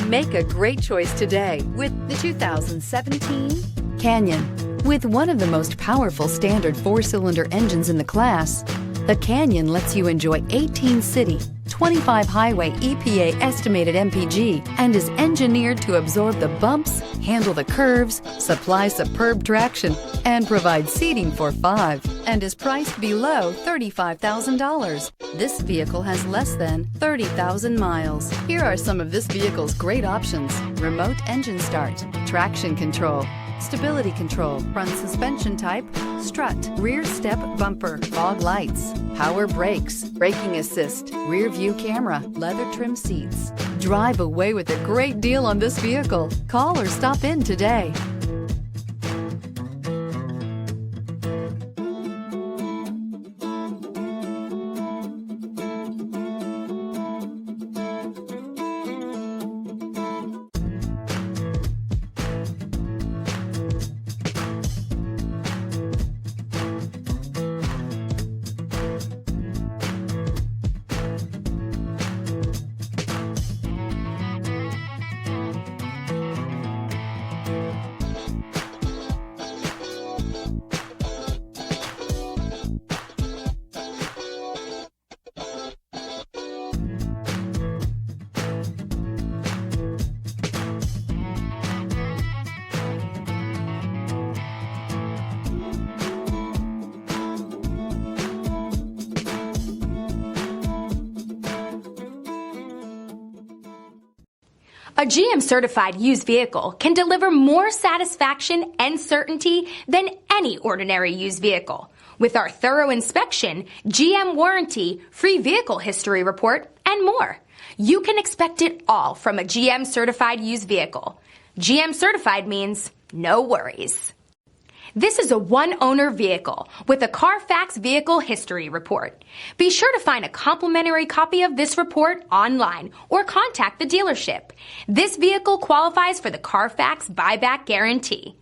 Make a great choice today with the 2017 Canyon. With one of the most powerful standard 4-cylinder engines in the class, the Canyon lets you enjoy 18 city, 25 highway EPA estimated MPG and is engineered to absorb the bumps, handle the curves, supply superb traction, and provide seating for 5, and is priced below $35,000. This vehicle has less than 30,000 miles. Here are some of this vehicle's great options: remote engine start, traction control, stability control, front suspension type, strut, rear step bumper, fog lights, power brakes, braking assist, rear view camera, leather trim seats. Drive away with a great deal on this vehicle. Call or stop in today. A GM-certified used vehicle can deliver more satisfaction and certainty than any ordinary used vehicle. With our thorough inspection, GM warranty, free vehicle history report, and more. You can expect it all from a GM-certified used vehicle. GM-certified means no worries. This is a one-owner vehicle with a Carfax Vehicle History Report. Be sure to find a complimentary copy of this report online or contact the dealership. This vehicle qualifies for the Carfax Buyback Guarantee.